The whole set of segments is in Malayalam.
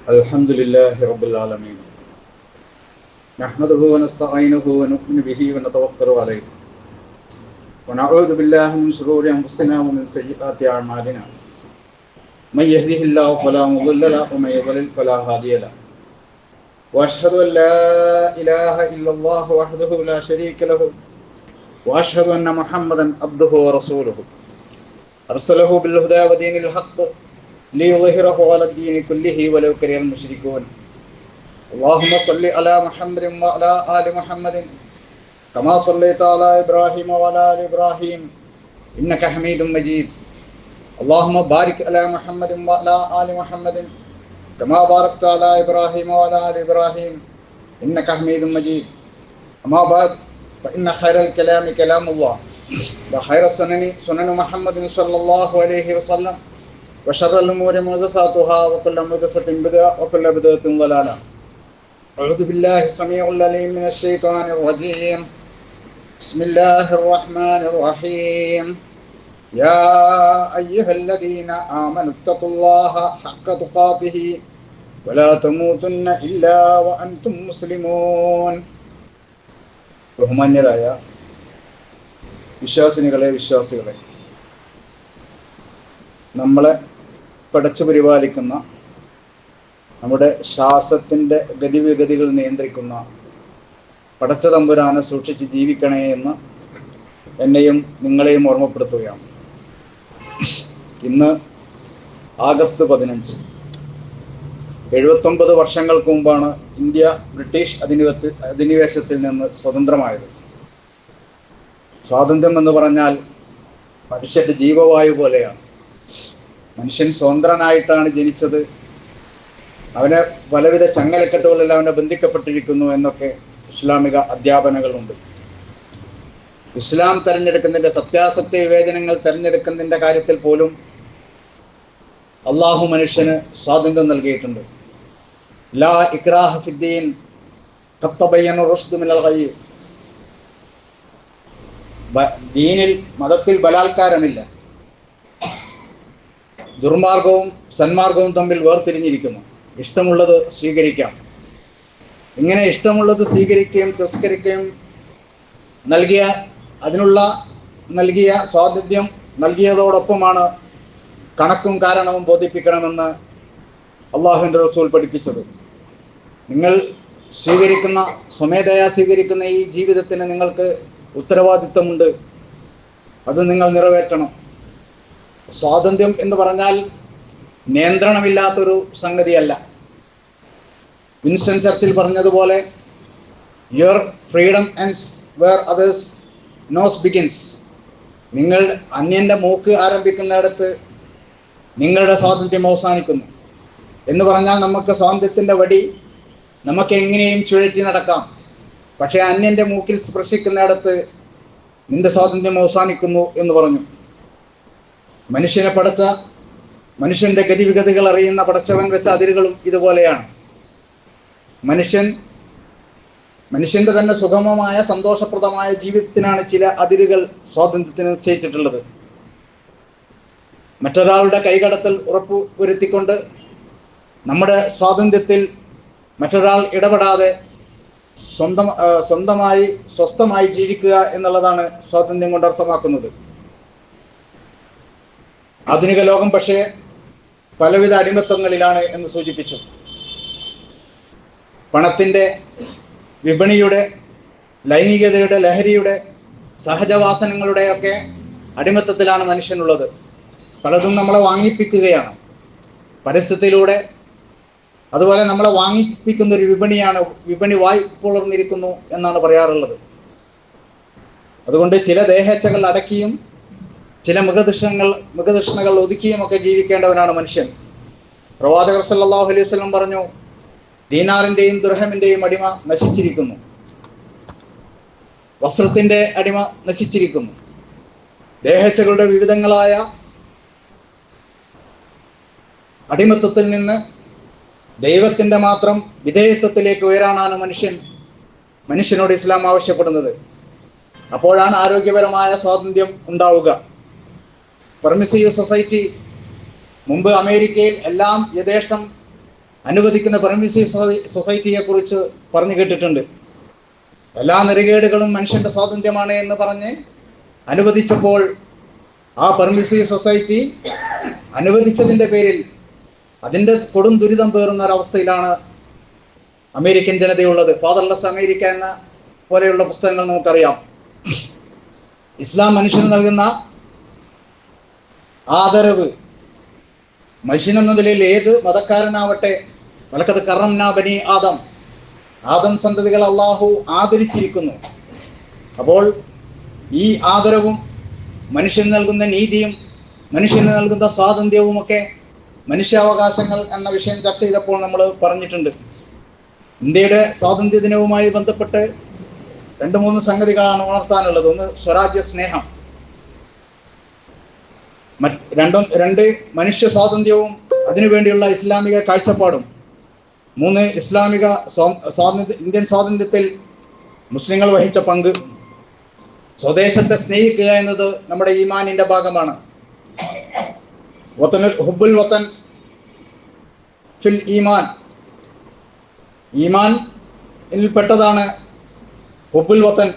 الحمد لله رب العالمين نحمده ونستعينه ونؤمن به ونتوكل عليه ونعوذ بالله من شرور أنفسنا ومن سيئات أعمالنا من يهده الله فلا مضل له ومن يضلل فلا هادي له وأشهد أن لا إله إلا الله وحده لا شريك له وأشهد أن محمدا عبده ورسوله أرسله بالهدى ودين الحق ليظهره على الدين كله ولو كره المشركون اللهم صل على محمد وعلى آل محمد كما صليت على إبراهيم وعلى آل إبراهيم إنك حميد مجيد اللهم بارك على محمد وعلى آل محمد كما باركت على إبراهيم وعلى آل إبراهيم إنك حميد مجيد أما بعد فإن خير الكلام كلام الله وخير السنن سنن محمد صلى الله عليه وسلم وشر الأمور محدثاتها وكل محدثة بدعة وكل بدعة ضلالة أعوذ بالله السميع العليم من الشيطان الرجيم بسم الله الرحمن الرحيم يا أيها الذين آمنوا اتقوا الله حق تقاته ولا تموتن إلا وأنتم مسلمون ബഹുമാന്യരായ വിശ്വാസികളെ നമ്മളെ പടച്ചു പരിപാലിക്കുന്ന നമ്മുടെ ശ്വാസത്തിൻ്റെ ഗതിവിഗതികൾ നിയന്ത്രിക്കുന്ന പടച്ച തമ്പുരാനെ സൂക്ഷിച്ച് ജീവിക്കണേ എന്ന് എന്നെയും നിങ്ങളെയും ഓർമ്മപ്പെടുത്തുകയാണ്. ഇന്ന് ആഗസ്റ്റ് 15, 79 വർഷങ്ങൾക്ക് മുമ്പാണ് ഇന്ത്യ ബ്രിട്ടീഷ് അധിനിവേശത്തിൽ നിന്ന് സ്വതന്ത്രമായത്. സ്വാതന്ത്ര്യം എന്ന് പറഞ്ഞാൽ മനുഷ്യൻ്റെ ജീവവായു പോലെയാണ്. മനുഷ്യൻ സ്വതന്ത്രനായിട്ടാണ് ജനിച്ചത്. അവന് പലവിധ ചങ്ങലക്കെട്ടുകളെല്ലാം അവനെ ബന്ധിക്കപ്പെട്ടിരിക്കുന്നു എന്നൊക്കെ ഇസ്ലാമിക അധ്യാപനങ്ങളുണ്ട്. ഇസ്ലാം തിരഞ്ഞെടുക്കുന്നതിൻ്റെ സത്യാസത്യ വിവേചനങ്ങൾ തിരഞ്ഞെടുക്കുന്നതിൻ്റെ കാര്യത്തിൽ പോലും അള്ളാഹു മനുഷ്യന് സ്വാതന്ത്ര്യം നൽകിയിട്ടുണ്ട്. ലാ ഇക്രാഹ ഫിദ്ദീൻ ഖദ് തബയ്യന റുശ്ദു മിനൽ ഗയ്. ദീനിൽ മതത്തിൽ ബലാത്കാരമില്ല. ദുർമാർഗവും സന്മാർഗവും തമ്മിൽ വേർതിരിഞ്ഞിരിക്കുന്നു. ഇഷ്ടമുള്ളത് സ്വീകരിക്കാം. ഇങ്ങനെ ഇഷ്ടമുള്ളത് സ്വീകരിക്കുകയും തിരസ്കരിക്കുകയും നൽകിയ സ്വാതന്ത്ര്യം നൽകിയതോടൊപ്പമാണ് കണക്കും കാരണവും ബോധിപ്പിക്കണമെന്ന് അള്ളാഹുവിൻ്റെ റസൂൽ പഠിപ്പിച്ചത്. നിങ്ങൾ സ്വമേധയാ സ്വീകരിക്കുന്ന ഈ ജീവിതത്തിന് നിങ്ങൾക്ക് ഉത്തരവാദിത്വമുണ്ട്. അത് നിങ്ങൾ നിറവേറ്റണം. സ്വാതന്ത്ര്യം എന്ന് പറഞ്ഞാൽ നിയന്ത്രണമില്ലാത്തൊരു സംഗതിയല്ല. വിൻസ്റ്റൺ ചർച്ചിൽ പറഞ്ഞതുപോലെ your freedom ends where others nose begins. നിങ്ങൾ അന്യൻ്റെ മൂക്ക് ആരംഭിക്കുന്നിടത്ത് നിങ്ങളുടെ സ്വാതന്ത്ര്യം അവസാനിക്കുന്നു എന്ന് പറഞ്ഞാൽ നമുക്ക് സ്വാതന്ത്ര്യത്തിൻ്റെ വടി നമുക്ക് എങ്ങനെയും ചുഴറ്റി നടക്കാം. പക്ഷേ അന്യൻ്റെ മൂക്കിൽ സ്പർശിക്കുന്നിടത്ത് നിന്റെ സ്വാതന്ത്ര്യം അവസാനിക്കുന്നു എന്ന് പറഞ്ഞു. മനുഷ്യനെ പടച്ച, മനുഷ്യൻ്റെ ഗതിവിഗതികൾ അറിയുന്ന പടച്ചവൻ വെച്ച അതിരുകളും ഇതുപോലെയാണ്. മനുഷ്യൻ്റെ തന്നെ സുഗമമായ സന്തോഷപ്രദമായ ജീവിതത്തിനാണ് ചില അതിരുകൾ സ്വാതന്ത്ര്യത്തിന് നിശ്ചയിച്ചിട്ടുള്ളത്. മറ്റൊരാളുടെ കൈകടത്തൽ ഉറപ്പുവരുത്തിക്കൊണ്ട് നമ്മുടെ സ്വാതന്ത്ര്യത്തിൽ മറ്റൊരാൾ ഇടപെടാതെ സ്വസ്ഥമായി ജീവിക്കുക എന്നുള്ളതാണ് സ്വാതന്ത്ര്യം കൊണ്ട് അർത്ഥമാക്കുന്നത്. ആധുനിക ലോകം പക്ഷേ പലവിധ അടിമത്തങ്ങളിലാണ് എന്ന് സൂചിപ്പിച്ചു. പണത്തിൻ്റെ, വിപണിയുടെ, ലൈംഗികതയുടെ, ലഹരിയുടെ, സഹജവാസനങ്ങളുടെയൊക്കെ അടിമത്തത്തിലാണ് മനുഷ്യനുള്ളത്. പലതും നമ്മളെ വാങ്ങിപ്പിക്കുകയാണ് പരസ്യത്തിലൂടെ. അതുപോലെ നമ്മളെ വാങ്ങിപ്പിക്കുന്ന ഒരു വിപണി വായ്പുളർന്നിരിക്കുന്നു എന്നാണ് പറയാറുള്ളത്. അതുകൊണ്ട് ചില ദേഹേച്ഛകൾ അടക്കിയും ചില മൃഗതൃഷ്ണകൾ ഒതുക്കിയും ഒക്കെ ജീവിക്കേണ്ടവനാണ് മനുഷ്യൻ. പ്രവാചകർ സല്ലല്ലാഹു അലൈഹി വസല്ലം പറഞ്ഞു, ദീനാറിൻ്റെയും ദിർഹമിൻ്റെയും അടിമ നശിച്ചിരിക്കുന്നു, വസ്ത്രത്തിൻ്റെ അടിമ നശിച്ചിരിക്കുന്നു. ദേഹേച്ഛകളുടെ വിവിധങ്ങളായ അടിമത്തത്തിൽ നിന്ന് ദൈവത്തിൻ്റെ മാത്രം വിധേയത്വത്തിലേക്ക് ഉയരാനാണ് മനുഷ്യനോട് ഇസ്ലാം ആവശ്യപ്പെടുന്നത്. അപ്പോഴാണ് ആരോഗ്യപരമായ സ്വാതന്ത്ര്യം ഉണ്ടാവുക. പെർമിസീവ് സൊസൈറ്റി മുമ്പ് അമേരിക്കയിൽ എല്ലാം യഥേഷ്ടം അനുവദിക്കുന്ന പെർമിസീവ് സൊസൈറ്റിയെ കുറിച്ച് പറഞ്ഞു കേട്ടിട്ടുണ്ട്. എല്ലാ നെറികേടുകളും മനുഷ്യന്റെ സ്വാതന്ത്ര്യമാണ് എന്ന് പറഞ്ഞ് അനുവദിച്ചപ്പോൾ ആ പെർമിസീവ് സൊസൈറ്റി അനുവദിച്ചതിൻ്റെ പേരിൽ അതിൻ്റെ കൊടും ദുരിതം പേറുന്ന ഒരവസ്ഥയിലാണ് അമേരിക്കൻ ജനതയുള്ളത്. ഫാദർലെസ് അമേരിക്ക എന്ന പോലെയുള്ള പുസ്തകങ്ങൾ നമുക്കറിയാം. ഇസ്ലാം മനുഷ്യന് നൽകുന്ന ആദരവ്, മനുഷ്യനെന്ന നിലയിൽ ഏത് മതക്കാരനാവട്ടെ, വലക്കത് കറംനാ ബനി ആദം സന്തതികൾ അള്ളാഹു ആദരിച്ചിരിക്കുന്നു. അപ്പോൾ ഈ ആദരവും മനുഷ്യന് നൽകുന്ന നീതിയും മനുഷ്യന് നൽകുന്ന സ്വാതന്ത്ര്യവുമൊക്കെ മനുഷ്യാവകാശങ്ങൾ എന്ന വിഷയം ചർച്ച ചെയ്തപ്പോൾ നമ്മൾ പറഞ്ഞിട്ടുണ്ട്. ഇന്ത്യയുടെ സ്വാതന്ത്ര്യ ദിനവുമായി ബന്ധപ്പെട്ട് 2-3 സംഗതികളാണ് ഉണർത്താനുള്ളത്. ഒന്ന്, സ്വരാജ്യ സ്നേഹം. രണ്ട് മനുഷ്യ സ്വാതന്ത്ര്യവും അതിനുവേണ്ടിയുള്ള ഇസ്ലാമിക കാഴ്ചപ്പാടും. 3, ഇസ്ലാമിക ഇന്ത്യൻ സ്വാതന്ത്ര്യത്തിൽ മുസ്ലിങ്ങൾ വഹിച്ച പങ്ക്. സ്വദേശത്തെ സ്നേഹിക്കുക എന്നത് നമ്മുടെ ഈമാനിന്റെ ഭാഗമാണ്. ഹുബ്ബുൽ വതൻ ഫിൽ ഈമാൻ, ഈമാനിൽപ്പെട്ടതാണ് ഹുബ്ബുൽ വതൻ,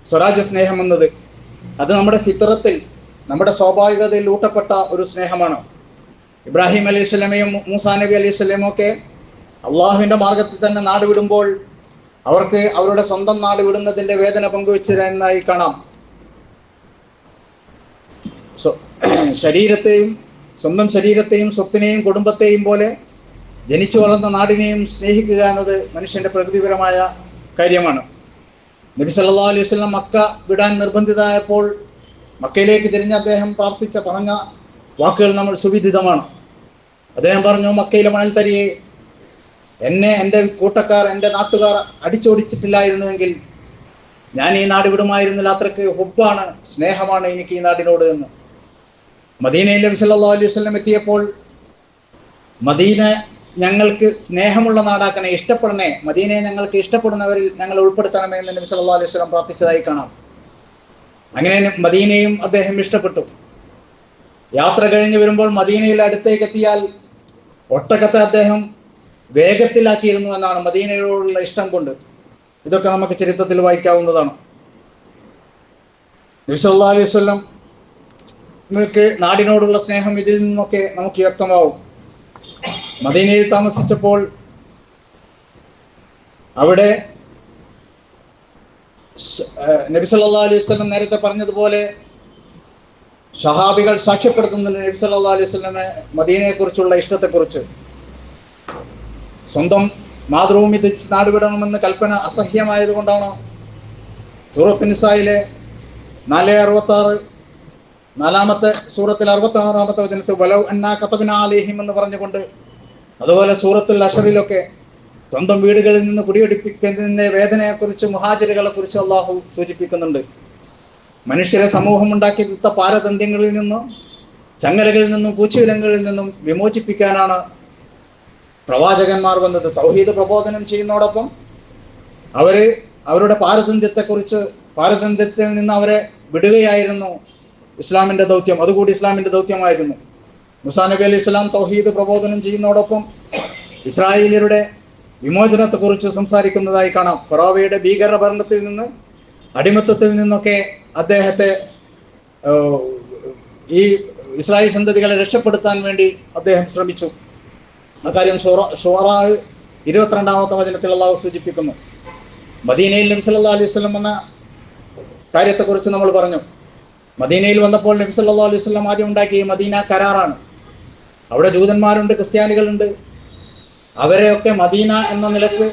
സ്വരാജ്യ സ്നേഹം എന്നത്. അത് നമ്മുടെ ഫിത്രത്തിൽ, നമ്മുടെ സ്വാഭാവികതയിൽ ഊട്ടപ്പെട്ട ഒരു സ്നേഹമാണ്. ഇബ്രാഹിം അലൈഹി സ്വലമയും മൂസാ നബി അലൈഹി സ്വലമയും ഒക്കെ അള്ളാഹുവിന്റെ മാർഗത്തിൽ തന്നെ നാട് വിടുമ്പോൾ അവർക്ക് അവരുടെ സ്വന്തം നാട് വിടുന്നതിന്റെ വേദന പങ്കുവെച്ചിരുന്നതായി കാണാം. സ്വന്തം ശരീരത്തെയും സ്വത്തിനെയും കുടുംബത്തെയും പോലെ ജനിച്ചു വളർന്ന നാടിനെയും സ്നേഹിക്കുക എന്നത് മനുഷ്യന്റെ പ്രകൃതിപരമായ കാര്യമാണ്. നബി സല്ലല്ലാഹു അലൈഹി വസല്ലം മക്ക വിടാൻ നിർബന്ധിതരായപ്പോൾ മക്കയിലേക്ക് തിരിഞ്ഞ അദ്ദേഹം പറഞ്ഞ വാക്കുകൾ നമ്മൾ സുവിദിതമാണ്. അദ്ദേഹം പറഞ്ഞു, മക്കയിലെ മണൽത്തരിയെ എന്നെ എൻ്റെ കൂട്ടക്കാർ, എൻ്റെ നാട്ടുകാർ അടിച്ചോടിച്ചിട്ടില്ലായിരുന്നുവെങ്കിൽ ഞാൻ ഈ നാട് വിടുമായിരുന്നില്ല. അത്രയ്ക്ക് ഹുബ്ബാണ്, സ്നേഹമാണ് എനിക്ക് ഈ നാടിനോട് എന്ന്. മദീനയിൽ നബി സല്ലല്ലാഹു അലൈഹി വസല്ലം എത്തിയപ്പോൾ മദീന ഞങ്ങൾക്ക് സ്നേഹമുള്ള നാടാക്കണേ, ഇഷ്ടപ്പെടണേ, മദീനയെ ഞങ്ങൾക്ക് ഇഷ്ടപ്പെടുന്നവരിൽ ഞങ്ങൾ ഉൾപ്പെടുത്തണമേ എന്ന് നബി സല്ലല്ലാഹു അലൈഹി വസല്ലം പ്രാർത്ഥിച്ചതായി കാണാം. അങ്ങനെ മദീനയും അദ്ദേഹം ഇഷ്ടപ്പെട്ടു. യാത്ര കഴിഞ്ഞ് വരുമ്പോൾ മദീനയിൽ അടുത്തേക്ക് എത്തിയാൽ ഒട്ടകത്തെ അദ്ദേഹം വേഗത്തിലാക്കിയിരുന്നു എന്നാണ്, മദീനയോടുള്ള ഇഷ്ടം കൊണ്ട്. ഇതൊക്കെ നമുക്ക് ചരിത്രത്തിൽ വായിക്കാവുന്നതാണ്. നബി സല്ലല്ലാഹു അലൈഹി വസല്ലം നാടിനോടുള്ള സ്നേഹം ഇതിൽ നിന്നൊക്കെ നമുക്ക് വ്യക്തമാവും. മദീനയിൽ താമസിച്ചപ്പോൾ അവിടെ നബി സല്ലല്ലാഹു അലൈഹി വസല്ലം നേരത്തെ പറഞ്ഞതുപോലെ സഹാബികൾ സാക്ഷ്യപ്പെടുത്തുന്നുണ്ട് നബി സല്ലല്ലാഹു അലൈഹി വസല്ലമെ മദീനയെക്കുറിച്ചുള്ള ഇഷ്ടത്തെക്കുറിച്ച്. സ്വന്തം മാതൃഭൂമി തിരിച്ച് നാടുവിടണമെന്ന് കൽപ്പന അസഹ്യമായതുകൊണ്ടാണ് സൂറത്ത് നിസായിലെ 466 4-ാമത്തെ സൂറത്തിൽ 66-ാമത്തെ വചനത്തിൽ വലൗ അന്നാ കതബ്നാ അലൈഹിം എന്ന് പറഞ്ഞുകൊണ്ട്, അതുപോലെ സൂറത്തുൽ അശ്റിലൊക്കെ സ്വന്തം വീടുകളിൽ നിന്ന് കുടിയൊഴിപ്പിക്കുന്നതിന്റെ വേദനയെക്കുറിച്ച് മുഹാജിറുകളെ കുറിച്ച് അള്ളാഹു സൂചിപ്പിക്കുന്നുണ്ട്. മനുഷ്യരെ സമൂഹം ഉണ്ടാക്കിയെടുത്ത പാരതന്ത്യങ്ങളിൽ നിന്നും ചങ്ങലകളിൽ നിന്നും പൂച്ചവിലങ്ങളിൽ നിന്നും വിമോചിപ്പിക്കാനാണ് പ്രവാചകന്മാർ വന്നത്. തൗഹീദ് പ്രബോധനം ചെയ്യുന്നതോടൊപ്പം അവരുടെ പാരതന്ത്യത്തിൽ നിന്ന് അവരെ വിടുകയായിരുന്നു ഇസ്ലാമിന്റെ ദൗത്യം. അതുകൂടി ഇസ്ലാമിന്റെ ദൗത്യമായിരുന്നു. മൂസാ നബി അലൈഹി സ്വലാം തൗഹീദ് പ്രബോധനം ചെയ്യുന്നതോടൊപ്പം ഇസ്രായേലിയരുടെ വിമോചനത്തെക്കുറിച്ച് സംസാരിക്കുന്നതായി കാണാം. ഫറോവയുടെ ഭീകര ഭരണത്തിൽ നിന്ന്, അടിമത്തത്തിൽ നിന്നൊക്കെ അദ്ദേഹത്തെ, ഈ ഇസ്രായേൽ സന്തതികളെ രക്ഷപ്പെടുത്താൻ വേണ്ടി അദ്ദേഹം ശ്രമിച്ചു. അക്കാര്യം ഷുആറാ 22-ാമത്തെ വചനത്തിൽ അള്ളാഹു സൂചിപ്പിക്കുന്നു. മദീനയിൽ നബി സല്ലല്ലാഹു അലൈഹി വസല്ലം എന്ന കാര്യത്തെക്കുറിച്ച് നമ്മൾ പറഞ്ഞു. മദീനയിൽ വന്നപ്പോൾ നബി സല്ലല്ലാഹു അലൈഹി വസല്ലം ആദ്യം ഉണ്ടാക്കിയ മദീന കരാറാണ്. അവിടെ ജൂതന്മാരുണ്ട്, ക്രിസ്ത്യാനികളുണ്ട്. അവരെയൊക്കെ മദീന എന്ന നിലക്ക്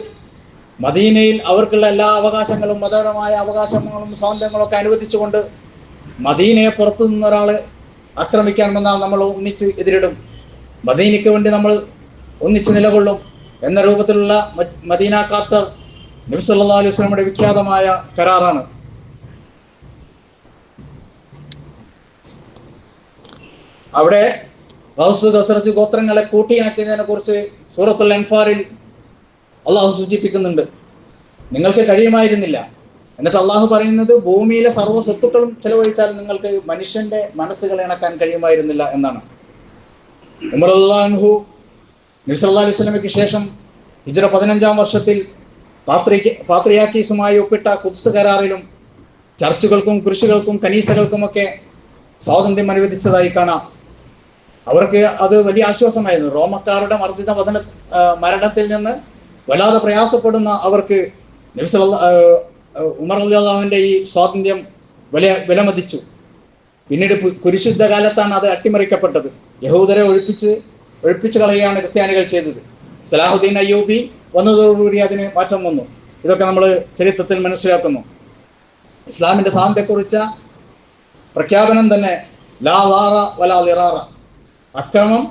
മദീനയിൽ അവർക്കുള്ള എല്ലാ അവകാശങ്ങളും, മതപരമായ അവകാശങ്ങളും സ്വാതന്ത്ര്യങ്ങളും ഒക്കെ അനുവദിച്ചുകൊണ്ട് മദീനയെ പുറത്തു നിന്നൊരാൾ ആക്രമിക്കാൻ വന്നാൽ നമ്മൾ ഒന്നിച്ച് എതിരിടും, മദീനയ്ക്ക് വേണ്ടി നമ്മൾ ഒന്നിച്ച് നിലകൊള്ളും എന്ന രൂപത്തിലുള്ള മദീന കാർട്ടർ നബി സല്ലല്ലാഹു അലൈഹി വസല്ലമയുടെ വിഖ്യാതമായ കരാറാണ്. അവിടെ ഔസ് ഖസ്റജ് ഗോത്രങ്ങളെ കൂട്ടിയിണക്കിയതിനെ കുറിച്ച് സൂറത്തുൽ അൻഫാലിൽ അള്ളാഹു സൂചിപ്പിക്കുന്നുണ്ട്. നിങ്ങൾക്ക് കഴിയുമായിരുന്നില്ല. എന്നിട്ട് അള്ളാഹു പറയുന്നത് ഭൂമിയിലെ സർവ്വ സ്വത്തുക്കളും ചെലവഴിച്ചാലും നിങ്ങൾക്ക് മനുഷ്യന്റെ മനസ്സുകൾ ഇണക്കാൻ കഴിയുമായിരുന്നില്ല എന്നാണ്. ഉമർ റളിയല്ലാഹു അൻഹു നബി സല്ലല്ലാഹു അലൈഹി വസല്ലമയ്ക്ക് ശേഷം ഹിജ്റ 15-ാം വർഷത്തിൽ പാത്രിയാക്കീസുമായി ഒപ്പിട്ട ഖുദ്സ് കരാറിലും ചർച്ചുകൾക്കും കൃഷികൾക്കും കനീസകൾക്കുമൊക്കെ സ്വാതന്ത്ര്യം അനുവദിച്ചതായി കാണാം. അവർക്ക് അത് വലിയ ആശ്വാസമായിരുന്നു. റോമക്കാരുടെ മരണത്തിൽ നിന്ന് വല്ലാതെ പ്രയാസപ്പെടുന്ന അവർക്ക് നബി ഉമർ റളിയല്ലാഹു അൻഹുവിന്റെ ഈ സ്വാതന്ത്ര്യം വിലമതിച്ചു. പിന്നീട് കുരിശുദ്ധ കാലത്താണ് അത് അട്ടിമറിക്കപ്പെട്ടത്. യഹൂദരെ ഒഴിപ്പിച്ചു കളയുകയാണ് ക്രിസ്ത്യാനികൾ ചെയ്തത്. സലാഹുദ്ദീൻ അയ്യൂബി വന്നതോടുകൂടി അതിന് മാറ്റം വന്നു. ഇതൊക്കെ നമ്മൾ ചരിത്രത്തിൽ മനസ്സിലാക്കുന്നു. ഇസ്ലാമിന്റെ സ്വാതന്ത്ര്യത്തെക്കുറിച്ച പ്രഖ്യാപനം തന്നെ ലാ ളാറ വലാ ളിറാറ, അക്രമം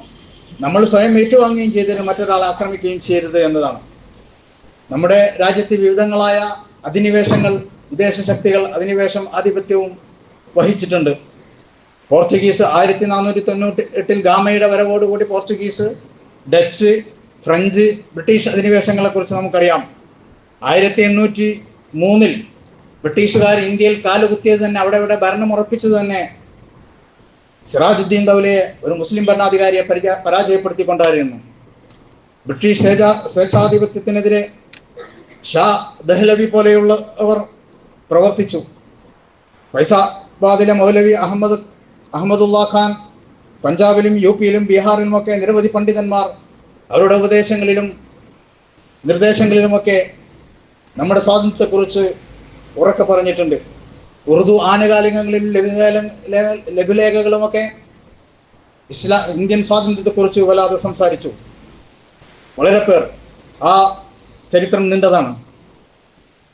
നമ്മൾ സ്വയം ഏറ്റുവാങ്ങുകയും ചെയ്തതിന് മറ്റൊരാളെ ആക്രമിക്കുകയും ചെയ്യരുത് എന്നതാണ്. നമ്മുടെ രാജ്യത്ത് വിവിധങ്ങളായ അധിനിവേശങ്ങൾ, വിദേശ ശക്തികൾ ആധിപത്യവും വഹിച്ചിട്ടുണ്ട്. പോർച്ചുഗീസ് 1498 ഗാമയുടെ വരവോടുകൂടി പോർച്ചുഗീസ്, ഡച്ച്, ഫ്രഞ്ച്, ബ്രിട്ടീഷ് അധിനിവേശങ്ങളെ കുറിച്ച് നമുക്കറിയാം. 1803 ബ്രിട്ടീഷുകാർ ഇന്ത്യയിൽ കാലുകുത്തിയത് തന്നെ, അവിടെ ഭരണം ഉറപ്പിച്ചത് തന്നെ സിറാജുദ്ദീൻ ദൗലയെ, ഒരു മുസ്ലിം ഭരണാധികാരിയെ പരാജയപ്പെടുത്തിക്കൊണ്ടായിരുന്നു. ബ്രിട്ടീഷ് സ്വേച്ഛാധിപത്യത്തിനെതിരെ ഷാ ദഹ്ലവി പോലെയുള്ളവർ പ്രവർത്തിച്ചു. ഫൈസാബാദിലെ മൗലവി അഹമ്മദുല്ലാ ഖാൻ, പഞ്ചാബിലും യുപിയിലും ബീഹാറിലുമൊക്കെ നിരവധി പണ്ഡിതന്മാർ അവരുടെ ഉപദേശങ്ങളിലും നിർദ്ദേശങ്ങളിലുമൊക്കെ നമ്മുടെ സ്വാതന്ത്ര്യത്തെക്കുറിച്ച് ഉറക്കെ പറഞ്ഞിട്ടുണ്ട്. ഉറുദു ആനുകാലികങ്ങളിലും ലഘുലേഖകളുമൊക്കെ ഇന്ത്യൻ സ്വാതന്ത്ര്യത്തെക്കുറിച്ച് വല്ലാതെ സംസാരിച്ചു. വളരെ പേർ ആ ചരിത്രം നീണ്ടതാണ്.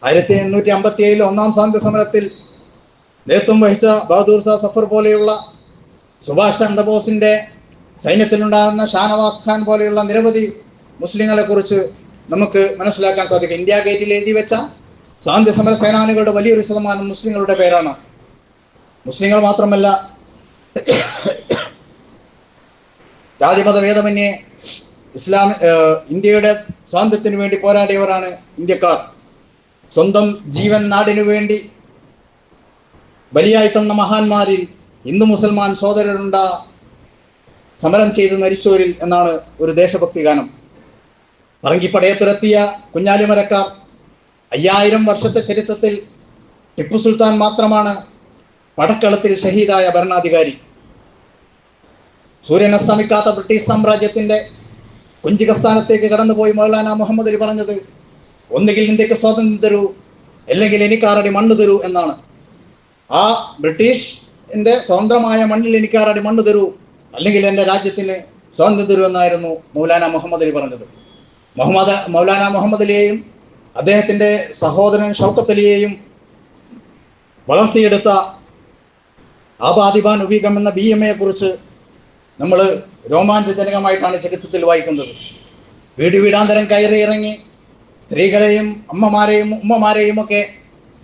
1857 ഒന്നാം സ്വാതന്ത്ര്യ സമരത്തിൽ നേതൃത്വം വഹിച്ച ബഹദൂർ ഷാ സഫർ പോലെയുള്ള, സുഭാഷ് ചന്ദ്രബോസിന്റെ സൈന്യത്തിലുണ്ടാകുന്ന ഷാനവാസ് ഖാൻ പോലെയുള്ള നിരവധി മുസ്ലിങ്ങളെ കുറിച്ച് നമുക്ക് മനസ്സിലാക്കാൻ സാധിക്കും. ഇന്ത്യ ഗേറ്റിൽ എഴുതി വെച്ച സ്വാതന്ത്ര്യ സമര സേനാനികളുടെ വലിയൊരു ശതമാനം മുസ്ലിങ്ങളുടെ പേരാണ്. മുസ്ലിങ്ങൾ മാത്രമല്ല, ജാതിമത ഭേദമന്യേ ഇന്ത്യയുടെ സ്വാതന്ത്ര്യത്തിന് വേണ്ടി പോരാടിയവരാണ് ഇന്ത്യക്കാർ. സ്വന്തം ജീവൻ നാടിനു വേണ്ടി ബലിയായി തന്ന മഹാന്മാരിൽ ഹിന്ദു മുസൽമാൻ സോദരരുണ്ട സമരം ചെയ്ത് മരിച്ചോരിൽ എന്നാണ് ഒരു ദേശഭക്തി ഗാനം. പറങ്കിപ്പടയെ തുരത്തിയ കുഞ്ഞാലിമരക്കാർ, 5000 വർഷത്തെ ചരിത്രത്തിൽ ടിപ്പു സുൽത്താൻ മാത്രമാണ് പടക്കളത്തിൽ ഷഹീദായ ഭരണാധികാരി. സൂര്യൻ അസ്തമിക്കാത്ത ബ്രിട്ടീഷ് സാമ്രാജ്യത്തിന്റെ കുഞ്ചികസ്ഥാനത്തേക്ക് കടന്നുപോയി മൗലാന മുഹമ്മദ് അലി പറഞ്ഞത്, ഒന്നുകിൽ ഇന്ത്യക്ക് സ്വാതന്ത്ര്യം തരൂ, അല്ലെങ്കിൽ എനിക്ക് 6 അടി മണ്ണ് തരൂ എന്നാണ്. ആ ബ്രിട്ടീഷിന്റെ സ്വതന്ത്രമായ മണ്ണിൽ എനിക്ക് 6 അടി മണ്ണ് തരൂ, അല്ലെങ്കിൽ എൻ്റെ രാജ്യത്തിന് സ്വാതന്ത്ര്യം തരൂ എന്നായിരുന്നു മൗലാന മുഹമ്മദ് അലി പറഞ്ഞത്. മൗലാന മുഹമ്മദ് അലിയെയും അദ്ദേഹത്തിന്റെ സഹോദരൻ ഷൗക്കത്ത് അലിയെയും വളർത്തിയെടുത്ത ആബാദിബാൻ ഉപീകം എന്ന BMA കുറിച്ച് നമ്മൾ രോമാഞ്ചജനകമായിട്ടാണ് ചരിത്രത്തിൽ വായിക്കുന്നത്. വീടാന്തരം കയറി ഇറങ്ങി സ്ത്രീകളെയും അമ്മമാരെയും ഉമ്മമാരെയും ഒക്കെ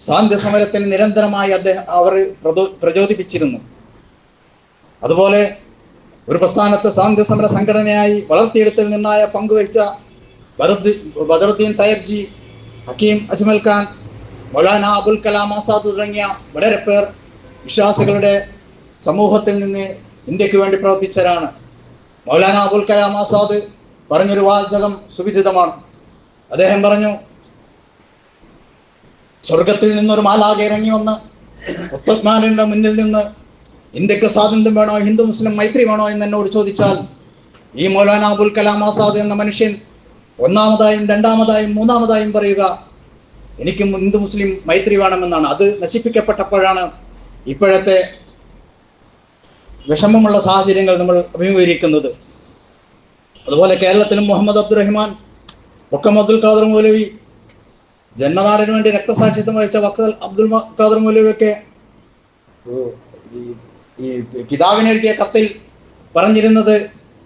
സ്വാതന്ത്ര്യ സമരത്തിന് നിരന്തരമായി അവർ പ്രചോദിപ്പിച്ചിരുന്നു. അതുപോലെ ഒരു പ്രസ്ഥാനത്തെ സ്വാതന്ത്ര്യ സമര സംഘടനയായി വളർത്തിയെടുത്തിൽ നിർണായ പങ്കുവഹിച്ച ബദറുദ്ദീൻ തയ്യബ്ജി, ഹക്കീം അജ്മൽ ഖാൻ, മൗലാന അബുൽ കലാം ആസാദ് തുടങ്ങിയ വളരെ പേർ വിശ്വാസികളുടെ സമൂഹത്തിൽ നിന്ന് ഇന്ത്യക്ക് വേണ്ടി പ്രവർത്തിച്ചവരാണ്. മൗലാന അബുൽ കലാം ആസാദ് പറഞ്ഞൊരു വാചകം സുവിദിതമാണ്. അദ്ദേഹം പറഞ്ഞു, സ്വർഗത്തിൽ നിന്നൊരു മാലാഖ ഇറങ്ങി വന്ന് ഉത്തമാനിന്റെ മുന്നിൽ നിന്ന് ഇന്ത്യക്ക് സ്വാതന്ത്ര്യം വേണോ, ഹിന്ദു മുസ്ലിം മൈത്രി വേണോ എന്ന് എന്നോട് ചോദിച്ചാൽ, ഈ മൗലാന അബുൽ കലാം ആസാദ് എന്ന മനുഷ്യൻ ഒന്നാമതായും രണ്ടാമതായും മൂന്നാമതായും പറയുക, എനിക്കും ഹിന്ദു മുസ്ലിം മൈത്രി വേണമെന്നാണ്. അത് നശിപ്പിക്കപ്പെട്ടപ്പോഴാണ് ഇപ്പോഴത്തെ വിഷമമുള്ള സാഹചര്യങ്ങൾ നമ്മൾ അഭിമുഖീകരിക്കുന്നത്. അതുപോലെ കേരളത്തിലും മുഹമ്മദ് അബ്ദുറഹ്മാൻ, വക്കം അബ്ദുൽ ഖാദർ മൗലവി, ജന്മനാടിന് വേണ്ടി രക്തസാക്ഷിത്വം വഹിച്ച വക്കം അബ്ദുൽ ഖാദർ മൗലവിയൊക്കെ ഈ പിതാവിനെഴുതിയ കത്തിൽ പറഞ്ഞിരുന്നത്,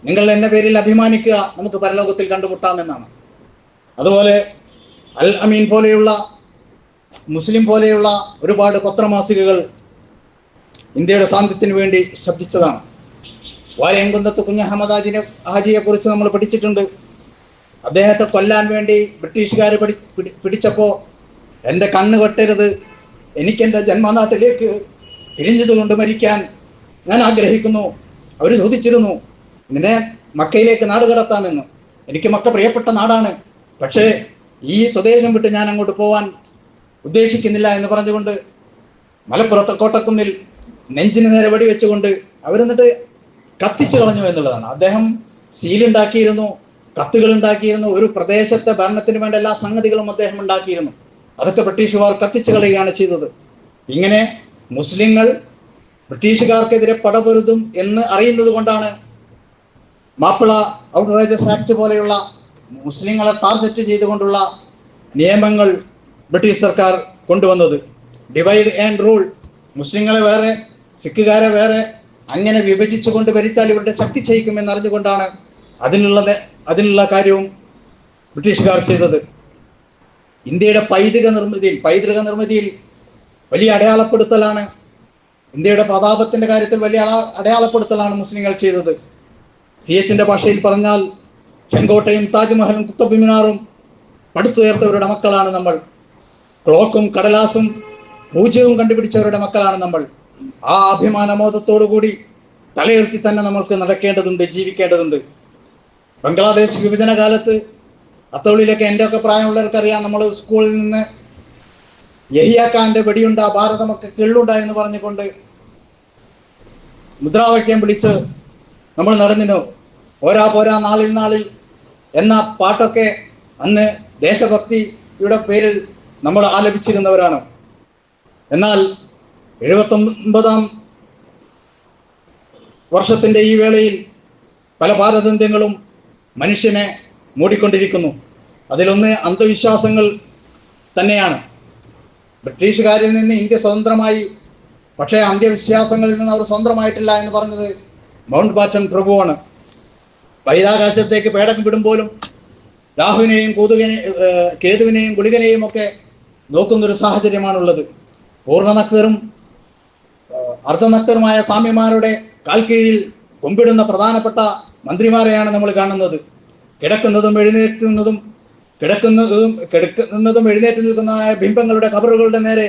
നിങ്ങൾ എന്റെ പേരിൽ അഭിമാനിക്കുക, നമുക്ക് പരലോകത്തിൽ കണ്ടുമുട്ടാമെന്നാണ്. അതുപോലെ അൽ അമീൻ പോലെയുള്ള മുസ്ലിം പോലെയുള്ള ഒരുപാട് പത്രമാസികകൾ ഇന്ത്യയുടെ സ്വാതന്ത്ര്യത്തിന് വേണ്ടി ശബ്ദിച്ചതാണ്. വാര്യംകുന്നത്ത് കുഞ്ഞഹമ്മദ് ഹാജിയെ കുറിച്ച് നമ്മൾ പഠിച്ചിട്ടുണ്ട്. അദ്ദേഹത്തെ കൊല്ലാൻ വേണ്ടി ബ്രിട്ടീഷുകാർ പിടിച്ചപ്പോൾ, എൻ്റെ കണ്ണ് വെട്ടരുത്, എനിക്കെൻ്റെ ജന്മനാട്ടിലേക്ക് തിരിഞ്ഞതുകൊണ്ട് മരിക്കാൻ ഞാൻ ആഗ്രഹിക്കുന്നു. അവർ ചോദിച്ചിരുന്നു, നിന്നെ മക്കയിലേക്ക് നാടുകടത്താമെന്ന്. എനിക്ക് മക്ക പ്രിയപ്പെട്ട നാടാണ്, പക്ഷേ ഈ സ്വദേശം വിട്ട് ഞാൻ അങ്ങോട്ട് പോവാൻ ഉദ്ദേശിക്കുന്നില്ല എന്ന് പറഞ്ഞുകൊണ്ട് മലപ്പുറത്തെ കോട്ടക്കുന്നിൽ നെഞ്ചിന് നേരെ വെടിവെച്ചുകൊണ്ട് അവരെന്നിട്ട് കത്തിച്ചു കളഞ്ഞു എന്നുള്ളതാണ്. അദ്ദേഹം സീലുണ്ടാക്കിയിരുന്നു, കത്തുകൾ ഉണ്ടാക്കിയിരുന്നു, ഒരു പ്രദേശത്തെ ഭരണത്തിന് വേണ്ട എല്ലാ സംഗതികളും അദ്ദേഹം ഉണ്ടാക്കിയിരുന്നു. അതൊക്കെ ബ്രിട്ടീഷുകാർ കത്തിച്ചു കളയുകയാണ് ചെയ്തത്. ഇങ്ങനെ മുസ്ലിങ്ങൾ ബ്രിട്ടീഷുകാർക്കെതിരെ പടപൊരുതും എന്ന് അറിയുന്നത് കൊണ്ടാണ് മാപ്പിള ഔട്ട്റേജസ് ആക്ട് പോലെയുള്ള മുസ്ലിങ്ങളെ ടാർഗറ്റ് ചെയ്തുകൊണ്ടുള്ള നിയമങ്ങൾ ബ്രിട്ടീഷ് സർക്കാർ കൊണ്ടുവന്നത്. ഡിവൈഡ് ആൻഡ് റൂൾ, മുസ്ലിങ്ങളെ വേറെ സിഖുകാരെ വേറെ അങ്ങനെ വിഭജിച്ചുകൊണ്ട് ഭരിച്ചാൽ ഇവരുടെ ശക്തി ക്ഷയിക്കുമെന്ന് അറിഞ്ഞുകൊണ്ടാണ് അതിനുള്ള കാര്യവും ബ്രിട്ടീഷുകാർ ചെയ്തത്. ഇന്ത്യയുടെ പൈതൃക നിർമ്മിതിയിൽ വലിയ അടയാളപ്പെടുത്തലാണ്, ഇന്ത്യയുടെ പ്രതാപത്തിന്റെ കാര്യത്തിൽ വലിയ അടയാളപ്പെടുത്തലാണ് മുസ്ലിങ്ങൾ ചെയ്തത്. CHന്റെ ഭാഷയിൽ പറഞ്ഞാൽ ചെങ്കോട്ടയും താജ്മഹലും കുത്തബ് മിനാറും പടുത്തുയർത്തവരുടെ മക്കളാണ് നമ്മൾ. ക്ലോക്കും കടലാസും പൂജ്യവും കണ്ടുപിടിച്ചവരുടെ മക്കളാണ് നമ്മൾ. ആ അഭിമാനബോധത്തോടുകൂടി തലയുയർത്തി തന്നെ നമ്മൾക്ക് നടക്കേണ്ടതുണ്ട്, ജീവിക്കേണ്ടതുണ്ട്. ബംഗ്ലാദേശ് വിഭജന കാലത്ത് അത്തോളിയിലൊക്കെ എൻ്റെ ഒക്കെ പ്രായമുള്ളവർക്കറിയാം, നമ്മൾ സ്കൂളിൽ നിന്ന് യഹിയാക്കാന്റെ വെടിയുണ്ട ഭാരതമൊക്കെ കിള്ളുണ്ട എന്ന് പറഞ്ഞുകൊണ്ട് മുദ്രാവാക്യം പിടിച്ച് നമ്മൾ നടന്നിനു. ഓരാ പോരാ നാളിൽ നാളിൽ എന്ന പാട്ടൊക്കെ അന്ന് ദേശഭക്തിയുടെ പേരിൽ നമ്മൾ ആലപിച്ചിരുന്നവരാണ്. എന്നാൽ 79-ാം വർഷത്തിന്റെ ഈ വേളയിൽ പല പാരതന്ത്യങ്ങളും മനുഷ്യനെ മൂടിക്കൊണ്ടിരിക്കുന്നു. അതിലൊന്ന് അന്ധവിശ്വാസങ്ങൾ തന്നെയാണ്. ബ്രിട്ടീഷുകാരിൽ നിന്ന് ഇന്ത്യ സ്വതന്ത്രമായി, പക്ഷേ അന്ധവിശ്വാസങ്ങളിൽ നിന്ന് അവർ സ്വതന്ത്രമായിട്ടില്ല എന്ന് പറഞ്ഞത് മൗണ്ട് ബാറ്റൺ പ്രഭുവാണ്. ബഹിരാകാശത്തേക്ക് പേടകം വിടുമ്പോഴും രാഹുവിനെയും കേതുവിനെയും ഗുളികനെയും ഒക്കെ നോക്കുന്നൊരു സാഹചര്യമാണുള്ളത്. പൂർണ്ണനക്തരും അർദ്ധനക്തരുമായ സ്വാമിമാരുടെ കാൽക്കീഴിൽ കൊമ്പിടുന്ന പ്രധാനപ്പെട്ട മന്ത്രിമാരെയാണ് നമ്മൾ കാണുന്നത്. കിടക്കുന്നതും എഴുന്നേറ്റ് നിൽക്കുന്നതായ ബിംബങ്ങളുടെ കബറുകളുടെ നേരെ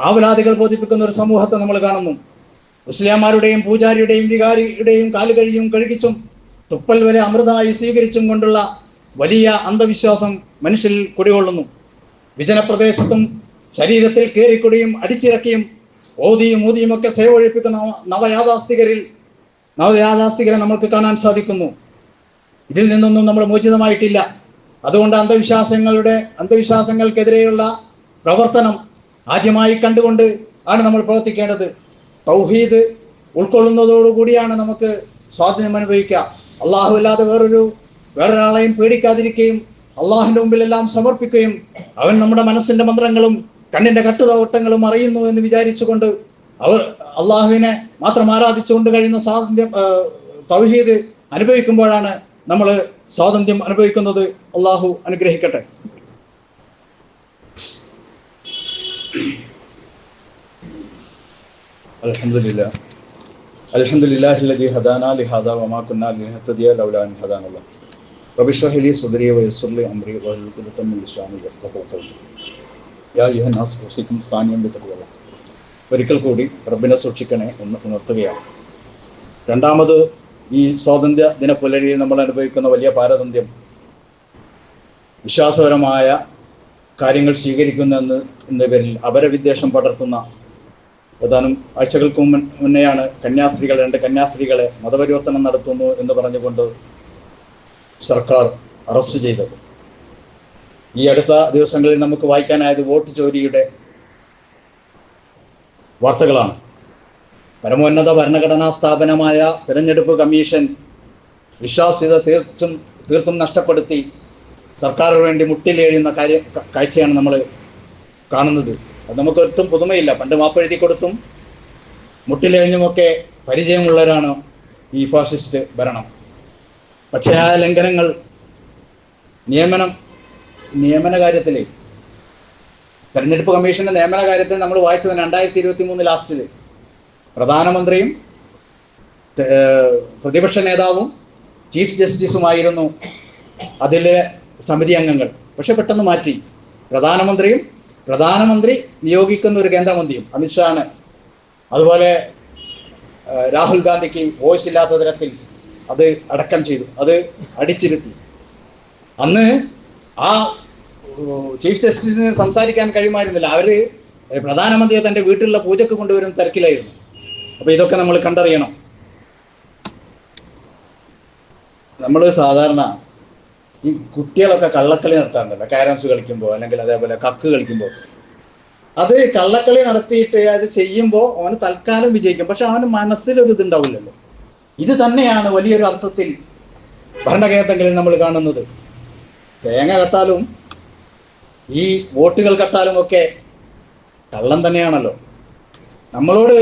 ആവലാദികൾ ബോധിപ്പിക്കുന്ന ഒരു സമൂഹത്തെ നമ്മൾ കാണുന്നു. മുസ്ലിംമാരുടെയും പൂജാരിയുടെയും വികാരിയുടെയും കാലുകഴിയും കഴുകിച്ചും തുപ്പൽ വരെ അമൃതമായി സ്വീകരിച്ചും കൊണ്ടുള്ള വലിയ അന്ധവിശ്വാസം മനുഷ്യരിൽ കുടികൊള്ളുന്നു. വിജനപ്രദേശത്തും ശരീരത്തിൽ കയറിക്കൊടിയും അടിച്ചിറക്കിയും ഓതിയും ഊതിയും ഒക്കെ സേവൊഴിപ്പിക്കുന്ന നവയാഥാസ്ഥികരെ നമുക്ക് കാണാൻ സാധിക്കുന്നു. ഇതിൽ നിന്നൊന്നും നമ്മൾ മോചിതമായിട്ടില്ല. അതുകൊണ്ട് അന്ധവിശ്വാസങ്ങൾക്കെതിരെയുള്ള പ്രവർത്തനം ആദ്യമായി കണ്ടുകൊണ്ട് ആണ് നമ്മൾ പ്രവർത്തിക്കേണ്ടത്. തൗഹീദ് ഉൾക്കൊള്ളുന്നതോടുകൂടിയാണ് നമുക്ക് സ്വാതന്ത്ര്യം അനുഭവിക്കുക. അള്ളാഹു അല്ലാതെ വേറൊരാളെയും പേടിക്കാതിരിക്കുകയും അള്ളാഹുവിന്റെ മുമ്പിൽ എല്ലാം സമർപ്പിക്കുകയും അവൻ നമ്മുടെ മനസ്സിന്റെ മന്ത്രങ്ങളും കണ്ണിന്റെ കട്ടുതോട്ടങ്ങളും അറിയുന്നു എന്ന് വിചാരിച്ചുകൊണ്ട് അവർ അള്ളാഹുവിനെ മാത്രം ആരാധിച്ചുകൊണ്ട് കഴിയുന്ന സ്വാതന്ത്ര്യം തൗഹീദ് അനുഭവിക്കുമ്പോഴാണ് നമ്മൾ സ്വാതന്ത്ര്യം അനുഭവിക്കുന്നത്. അള്ളാഹു അനുഗ്രഹിക്കട്ടെ. അൽഹംദുലില്ലാഹില്ലദീ ഹദാനാ ലിഹാദാ വമാ കുന്നാ ലിനഹ്തദിയ ലൗലാ അൻ ഹദാനല്ലാഹ്. റബ്ബി ഇശ്റഹ് ലീ സദ്രീ വയസ്സിർ ലീ അംരീ വഹ്ലുൽ ഉഖ്ദതം മിൻ ലിസാനി യഫ്ഖഹൂ ഖൗലി. യാ അയ്യുഹന്നാസ് ഉസീകും സാനിയം ബിത്തഖ്വല്ലാഹ്. ഒരിക്കൽ കൂടി റബ്ബിനെ സൂക്ഷിക്കണേ എന്ന് ഉണർത്തുകയാണ്. രണ്ടാമത് ഈ സ്വാതന്ത്ര്യ ദിന പുലരിയിൽ നമ്മൾ അനുഭവിക്കുന്ന വലിയ പാരതന്ത്ര്യം വിശ്വാസപരമായ കാര്യങ്ങൾ സ്വീകരിക്കുന്ന പേരിൽ അപരവിദ്വേഷം പടർത്തുന്ന ഏതാനും ആഴ്ചകൾക്ക് മുന്നെയാണ് രണ്ട് കന്യാസ്ത്രീകളെ മതപരിവർത്തനം നടത്തുന്നു എന്ന് പറഞ്ഞുകൊണ്ട് സർക്കാർ അറസ്റ്റ് ചെയ്തത്. ഈ അടുത്ത ദിവസങ്ങളിൽ നമുക്ക് വായിക്കാനായത് വോട്ട് ചോരിയുടെ വാർത്തകളാണ്. പരമോന്നത ഭരണഘടനാ സ്ഥാപനമായ തിരഞ്ഞെടുപ്പ് കമ്മീഷൻ വിശ്വാസ്യത തീർത്തും നഷ്ടപ്പെടുത്തി സർക്കാരിന് വേണ്ടി മുട്ടിലെഴുതുന്ന കാഴ്ചയാണ് നമ്മൾ കാണുന്നത്. അത് നമുക്ക് ഒട്ടും പുതുമയില്ല. പണ്ട് മാപ്പെഴുതി കൊടുത്തും മുട്ടിലെഴിഞ്ഞുമൊക്കെ പരിചയമുള്ളവരാണ് ഈ ഫാസിസ്റ്റ് ഭരണം. പച്ചയായ ലംഘനങ്ങൾ നിയമന കാര്യത്തിൽ, തെരഞ്ഞെടുപ്പ് കമ്മീഷന്റെ നിയമന കാര്യത്തിൽ നമ്മൾ വായിച്ചത് 2023 ലാസ്റ്റിൽ പ്രധാനമന്ത്രിയും പ്രതിപക്ഷ നേതാവും ചീഫ് ജസ്റ്റിസുമായിരുന്നു അതിലെ സമിതി അംഗങ്ങൾ. പക്ഷെ പെട്ടെന്ന് മാറ്റി. പ്രധാനമന്ത്രി നിയോഗിക്കുന്ന ഒരു കേന്ദ്രമന്ത്രിയും അമിത്ഷാണ്. അതുപോലെ രാഹുൽ ഗാന്ധിക്ക് വോയിസ് ഇല്ലാത്ത തരത്തിൽ അത് അടക്കം ചെയ്തു, അത് അടിച്ചിരുത്തി. അന്ന് ആ ചീഫ് ജസ്റ്റിസിന് സംസാരിക്കാൻ കഴിയുമായിരുന്നില്ല. അവര് പ്രധാനമന്ത്രിയെ തന്റെ വീട്ടിലുള്ള പൂജക്ക് കൊണ്ടുവരുന്ന തിരക്കിലായിരുന്നു. അപ്പൊ ഇതൊക്കെ നമ്മൾ കണ്ടറിയണം. നമ്മൾ സാധാരണ ഈ കുട്ടികളൊക്കെ കള്ളക്കളി നടത്താറുണ്ടല്ലോ, ക്യാരംസ് കളിക്കുമ്പോൾ അല്ലെങ്കിൽ അതേപോലെ കക്ക് കളിക്കുമ്പോൾ. അത് കള്ളക്കളി നടത്തിയിട്ട് അത് ചെയ്യുമ്പോൾ അവന് തൽക്കാലം വിജയിക്കും, പക്ഷെ അവന് മനസ്സിലൊരു ഇതുണ്ടാവില്ലല്ലോ. ഇത് തന്നെയാണ് വലിയൊരു അർത്ഥത്തിൽ ഭരണകേന്ദ്രങ്ങളിൽ നമ്മൾ കാണുന്നത്. തേങ്ങ കെട്ടാലും ഈ വോട്ടുകൾ കെട്ടാലും ഒക്കെ കള്ളം തന്നെയാണല്ലോ. നമ്മളോട്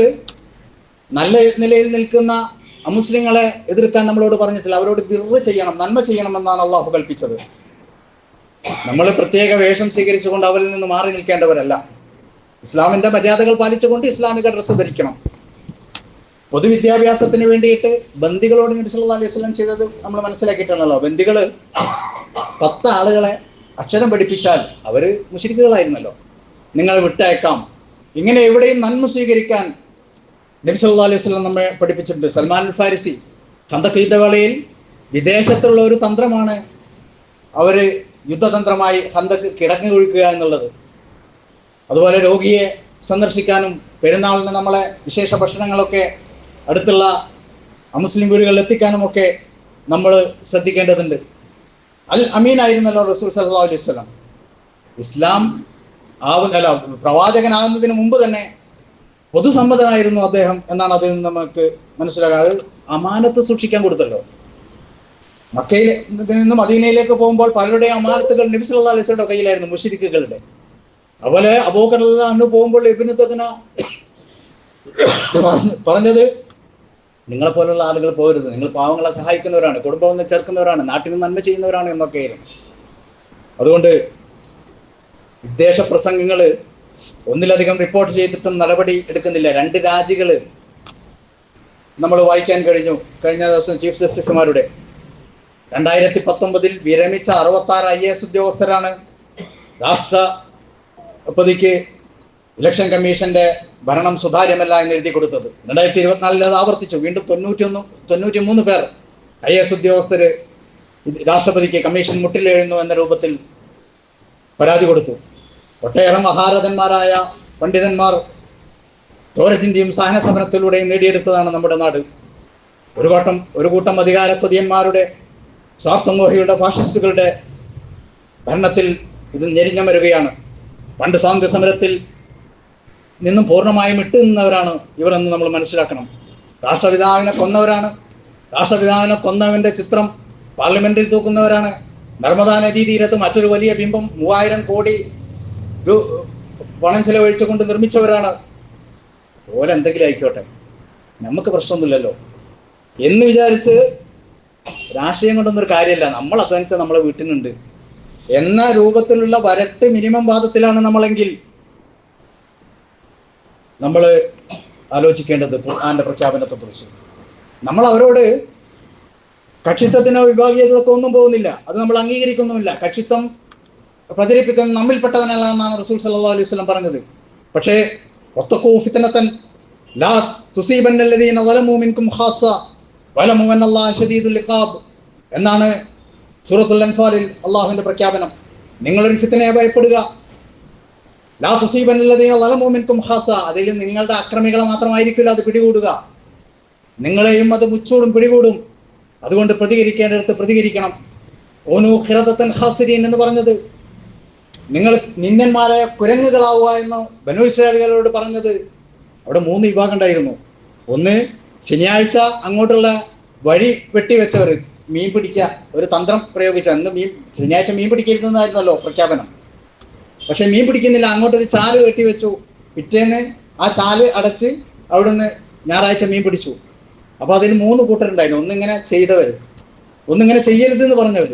നല്ല നിലയിൽ നിൽക്കുന്ന അമുസ്ലിങ്ങളെ എതിർക്കാൻ നമ്മളോട് പറഞ്ഞിട്ടില്ല. അവരോട് ബിർറ് ചെയ്യണം, നന്മ ചെയ്യണമെന്നാണ് അള്ളാഹു കൽപ്പിച്ചത്. നമ്മൾ പ്രത്യേക വേഷം സ്വീകരിച്ചുകൊണ്ട് അവരിൽ നിന്ന് മാറി നിൽക്കേണ്ടവരല്ല. ഇസ്ലാമിന്റെ മര്യാദകൾ പാലിച്ചുകൊണ്ട് ഇസ്ലാമിക ഡ്രസ്സ് ധരിക്കണം. പൊതുവിദ്യാഭ്യാസത്തിന് വേണ്ടിയിട്ട് ബന്ദികളോട് നബി സല്ലല്ലാഹു അലൈഹി വസല്ലം ചെയ്തത് നമ്മൾ മനസ്സിലാക്കിയിട്ടുണ്ടല്ലോ. ബന്ദികള് 10 ആളുകളെ അക്ഷരം പഠിപ്പിച്ചാൽ അവര് മുശ്രിക്കുകളായിരുന്നല്ലോ, നിങ്ങൾ വിട്ടയക്കാം. ഇങ്ങനെ എവിടെയും നന്മ സ്വീകരിക്കാൻ നബി സല്ലല്ലാഹു അലൈഹി വസല്ലം നമ്മെ പഠിപ്പിച്ചിട്ടുണ്ട്. സൽമാൻ അൽ ഫാരിസി ഖന്തഖ് യുദ്ധവേളയിൽ വിദേശത്തുള്ള ഒരു തന്ത്രമാണ് അവര് യുദ്ധതന്ത്രമായി ഖന്തഖ് കിടങ്ങ് കുഴിക്കുക എന്നുള്ളത്. അതുപോലെ രോഗിയെ സന്ദർശിക്കാനും പെരുന്നാളിന് നമ്മളെ വിശേഷ ഭക്ഷണങ്ങളൊക്കെ അടുത്തുള്ള അമുസ്ലിം വീടുകളിൽ എത്തിക്കാനും ഒക്കെ നമ്മൾ ശ്രദ്ധിക്കേണ്ടതുണ്ട്. അൽ അമീൻ ആയിരുന്നല്ലോ റസൂൽ സല്ലല്ലാഹു അലൈഹി വസല്ലം. ഇസ്ലാം പ്രവാചകനാകുന്നതിന് മുമ്പ് തന്നെ പൊതുസമ്മതനായിരുന്നു അദ്ദേഹം എന്നാണ് അതിൽ നിന്ന് നമുക്ക് മനസ്സിലാക്കുക. അത് അമാനത്ത് സൂക്ഷിക്കാൻ കൊടുത്തല്ലോ. മക്കയിൽ നിന്ന് മദീനയിലേക്ക് പോകുമ്പോൾ പലരുടെയും അമാനത്തുകൾ നബി സല്ലല്ലാഹു അലൈഹി വസല്ലം കയ്യിലായിരുന്നു, മുശ്രിക്കുകളുടെ. അതുപോലെ അബൂബക്കർ റളിയല്ലാഹു അൻഹു പോകുമ്പോൾ ഇബ്നു തഗ്ന പറഞ്ഞത്, നിങ്ങളെ പോലുള്ള ആളുകൾ പോകരുത്, നിങ്ങൾ പാവങ്ങളെ സഹായിക്കുന്നവരാണ്, കുടുംബം ചേർക്കുന്നവരാണ്, നാട്ടിന് നന്മ ചെയ്യുന്നവരാണ് എന്നൊക്കെയായിരുന്നു. അതുകൊണ്ട് വിദ്വേഷ പ്രസംഗങ്ങൾ ഒന്നിലധികം റിപ്പോർട്ട് ചെയ്തിട്ടും നടപടി എടുക്കുന്നില്ല. 2 രാജികൾ നമ്മൾ വായിക്കാൻ കഴിഞ്ഞ ദിവസം ചീഫ് ജസ്റ്റിസുമാരുടെ. 2019 വിരമിച്ച 66 IAS ഉദ്യോഗസ്ഥരാണ് രാഷ്ട്രപതിക്ക് ഇലക്ഷൻ കമ്മീഷന്റെ ഭരണം സുതാര്യമല്ല എന്ന് എഴുതി കൊടുത്തത്. 2024 അത് ആവർത്തിച്ചു. വീണ്ടും 93 പേർ IAS ഉദ്യോഗസ്ഥര് രാഷ്ട്രപതിക്ക് കമ്മീഷൻ മുട്ടിലെഴുന്നു എന്ന രൂപത്തിൽ പരാതി കൊടുത്തു. ഒട്ടേറെ മഹാരഥന്മാരായ പണ്ഡിതന്മാർ ചോരചിന്തയും സഹന സമരത്തിലൂടെയും നേടിയെടുത്തതാണ് നമ്മുടെ നാട്. ഒരു കൂട്ടം അധികാര കൊതിയന്മാരുടെ, സ്വാർത്ഥമോഹിയുടെ, ഫാഷിസ്റ്റുകളുടെ ഭരണത്തിൽ ഇത് ഞെരിഞ്ഞമരുകയാണ്. പണ്ട് സ്വാതന്ത്ര്യ സമരത്തിൽ നിന്നും പൂർണ്ണമായും നിന്നവരാണ് ഇവരെന്ന് നമ്മൾ മനസ്സിലാക്കണം. രാഷ്ട്രപിതാവിനെ കൊന്നവരാണ്. രാഷ്ട്രപിതാവിനെ കൊന്നവന്റെ ചിത്രം പാർലമെന്റിൽ തൂക്കുന്നവരാണ്. നർമ്മദാ നദീ തീരത്ത് മറ്റൊരു വലിയ ബിംബം 3000 കോടി പണം ചെലവഴിച്ചുകൊണ്ട് നിർമ്മിച്ചവരാണ്. പോലെ എന്തെങ്കിലും ആയിക്കോട്ടെ, നമുക്ക് പ്രശ്നമൊന്നുമില്ലല്ലോ എന്ന് വിചാരിച്ച് രാഷ്ട്രീയം കൊണ്ടൊന്നൊരു കാര്യമില്ല. നമ്മൾ അധ്വാനിച്ച നമ്മളെ വീട്ടിനുണ്ട് എന്ന രൂപത്തിലുള്ള വരട്ട് മിനിമം വാദത്തിലാണ് നമ്മളെങ്കിൽ നമ്മൾ ആലോചിക്കേണ്ടത് ഖുർആന്റെ പ്രഖ്യാപനത്തെ കുറിച്ച്. നമ്മൾ അവരോട് കക്ഷിത്വത്തിനോ വിഭാഗീയതക്കോ ഒന്നും പോകുന്നില്ല, അത് നമ്മൾ അംഗീകരിക്കുന്നുമില്ല. കക്ഷിത്വം പ്രചരിപ്പിക്കുന്ന നമ്മിൽപ്പെട്ടവനല്ല എന്നാണ് റസൂൽ സല്ലല്ലാഹു അലൈഹി വസല്ലം പറഞ്ഞത്. പക്ഷേ വത്തഖൂ ഫിത്നതൻ ലാ തുസീബന്നല്ലദീന ളലമൂ മിൻകും ഖാസ്സ വലമൂ അന്നല്ലാഹ ശദീദുൽ ഇഖാബ് എന്നാണ് സൂറത്തുൽ അൻഫാലിൽ അള്ളാഹുവിന്റെ പ്രഖ്യാപനം. നിങ്ങളൊരു ഫിത്നയെ ഭയപ്പെടുക. ലാ തുസീബന്നല്ലദീന ളലമൂ മിൻകും ഖാസ്സ, അതിൽ നിങ്ങളുടെ അക്രമികളെ മാത്രമായിരിക്കില്ല അത് പിടികൂടുക, നിങ്ങളെയും അത് മുച്ചൂടും പിടികൂടും. അതുകൊണ്ട് പ്രതികരിക്കേണ്ടടുത്ത് പ്രതികരിക്കണം. ഓനു ഖിറദത്തൻ ഖാസിരീൻ എന്ന് പറഞ്ഞത് നിങ്ങൾ നിന്ദന്മാരായ കുരങ്ങുകളാവുക എന്ന് ബനൂ ഇസ്രായേലുകളോട് പറഞ്ഞത്. അവിടെ 3 വിഭാഗം ഉണ്ടായിരുന്നു. ഒന്ന്, ശനിയാഴ്ച അങ്ങോട്ടുള്ള വഴി വെട്ടിവെച്ചവർ, മീൻ പിടിക്കുക, ഒരു തന്ത്രം പ്രയോഗിച്ച. അന്ന് ശനിയാഴ്ച മീൻ പിടിക്കരുതെന്നായിരുന്നല്ലോ പ്രഖ്യാപനം. പക്ഷെ മീൻ പിടിക്കുന്നില്ല, അങ്ങോട്ടൊരു ചാല് വെട്ടിവെച്ചു. പിറ്റേന്ന് ആ ചാല് അടച്ച് അവിടുന്ന് ഞായറാഴ്ച മീൻ പിടിച്ചു. അപ്പൊ അതിൽ 3 കൂട്ടരുണ്ടായിരുന്നു. ഒന്നിങ്ങനെ ചെയ്തവർ, ഒന്നിങ്ങനെ ചെയ്യരുത് എന്ന് പറഞ്ഞവർ,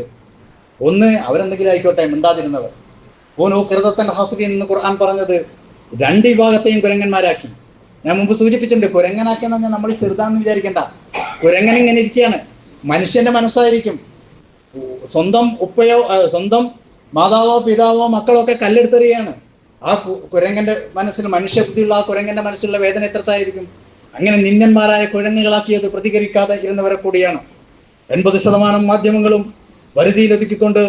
ഒന്ന് അവരെന്തെങ്കിലും ആയിക്കോട്ടെ മിണ്ടാതിരുന്നവർ. ഓനോ ഖിറദത്തൻ ഖാസിരീൻ എന്ന് ഖുർആൻ പറഞ്ഞത് 2 വിഭാഗത്തെയും കുരങ്ങന്മാരാക്കി. ഞാൻ മുമ്പ് സൂചിപ്പിച്ചിട്ടുണ്ട്, കുരങ്ങനാക്കിയെന്ന് പറഞ്ഞാൽ നമ്മൾ ചെറുതാണെന്ന് വിചാരിക്കേണ്ട. കുരങ്ങൻ ഇങ്ങനെ ഇരിക്കുകയാണ്, മനുഷ്യന്റെ മനസ്സായിരിക്കും. സ്വന്തം ഉപ്പയോ സ്വന്തം മാതാവോ പിതാവോ മക്കളോ ഒക്കെ കല്ലെടുത്തെറിയാണ്. ആ കുരങ്ങന്റെ മനസ്സിൽ, മനുഷ്യബുദ്ധിയുള്ള ആ കുരങ്ങന്റെ മനസ്സിലുള്ള വേദന എത്രത്തായിരിക്കും. അങ്ങനെ നിന്ദന്മാരായ കുരങ്ങുകളാക്കിയത് പ്രതികരിക്കാതെ ഇരുന്നവരെ കൂടിയാണ്. 80% മാധ്യമങ്ങളും വരുതിയിലൊതുക്കിക്കൊണ്ട്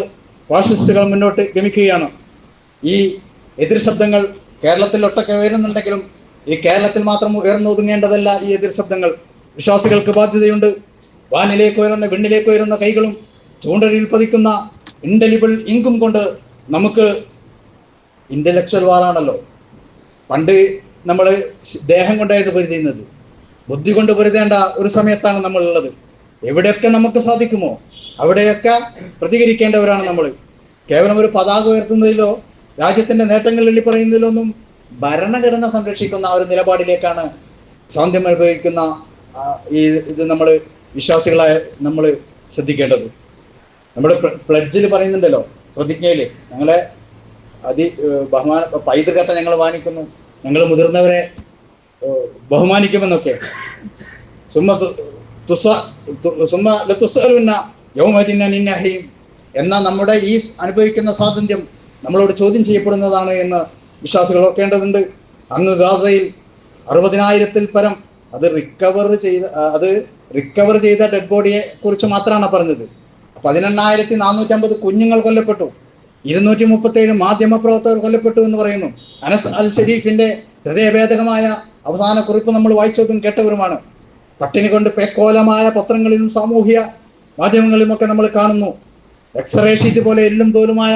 ഫാഷിസ്റ്റുകൾ മുന്നോട്ട് ഗമിക്കുകയാണ്. ഈ എതിർ ശബ്ദങ്ങൾ കേരളത്തിൽ ഒട്ടൊക്കെ ഉയരുന്നുണ്ടെങ്കിലും ഈ കേരളത്തിൽ മാത്രം ഉയർന്നൊതുങ്ങേണ്ടതല്ല ഈ എതിർ ശബ്ദങ്ങൾ. വിശ്വാസികൾക്ക് ബാധ്യതയുണ്ട്. വാനിലേക്ക് ഉയരുന്ന വിണ്ണിലേക്ക് ഉയരുന്ന കൈകളും ചൂണ്ടലിൽ പതിക്കുന്ന ഇൻഡലിബിൾ ഇങ്കും കൊണ്ട് നമുക്ക് ഇന്റലക്ച്വൽ വാറാണല്ലോ. പണ്ട് നമ്മൾ ദേഹം കൊണ്ടായിരുന്നു പൊരുതുന്നത്, ബുദ്ധി കൊണ്ട് പൊരുതേണ്ട ഒരു സമയത്താണ് നമ്മളുള്ളത്. എവിടെയൊക്കെ നമുക്ക് സാധിക്കുമോ അവിടെയൊക്കെ പ്രതികരിക്കേണ്ടവരാണ് നമ്മൾ. കേവലം ഒരു പതാക ഉയർത്തുന്നതിലോ രാജ്യത്തിന്റെ നേട്ടങ്ങൾ എണ്ണി പറയുന്നതിലോ ഒന്നും ഭരണഘടന സംരക്ഷിക്കുന്ന ഒരു നിലപാടിലേക്കാണ് സ്വാതന്ത്ര്യം അനുഭവിക്കുന്ന ഇത് നമ്മൾ വിശ്വാസികളായ നമ്മൾ ശ്രദ്ധിക്കേണ്ടത്. നമ്മുടെ പ്ലഡ്ജിൽ പറയുന്നുണ്ടല്ലോ, പ്രതിജ്ഞയിൽ ഞങ്ങളെ ബഹുമാന പൈതൃകത്തെ ഞങ്ങൾ മാനിക്കുന്നു, ഞങ്ങൾ മുതിർന്നവരെ ബഹുമാനിക്കുമെന്നൊക്കെ. എന്ന നമ്മുടെ ഈ അനുഭവിക്കുന്ന സ്വാതന്ത്ര്യം നമ്മളോട് ചോദ്യം ചെയ്യപ്പെടുന്നതാണ് എന്ന് വിശ്വാസികൾ ഓർക്കേണ്ടതുണ്ട്. അങ്ങ് ഗാസയിൽ 60,000-ൽ പരം അത് റിക്കവർ ചെയ്ത ഡെഡ് ബോഡിയെ കുറിച്ച് മാത്രമാണ് പറഞ്ഞത്. 18,450 കുഞ്ഞുങ്ങൾ കൊല്ലപ്പെട്ടു, 237 മാധ്യമപ്രവർത്തകർ കൊല്ലപ്പെട്ടു എന്ന് പറയുന്നു. അനസ് അൽ ഷരീഫിന്റെ ഹൃദയഭേദകമായ അവസാന കുറിപ്പ് നമ്മൾ വായിച്ചതും കേട്ടവരുമാണ്. പട്ടിണി കൊണ്ട് പേക്കോലമായ പത്രങ്ങളിലും സാമൂഹ്യ മാധ്യമങ്ങളിലുമൊക്കെ നമ്മൾ കാണുന്നു. എക്സ്റേ ഷീറ്റ് പോലെ എല്ലും തോലുമായ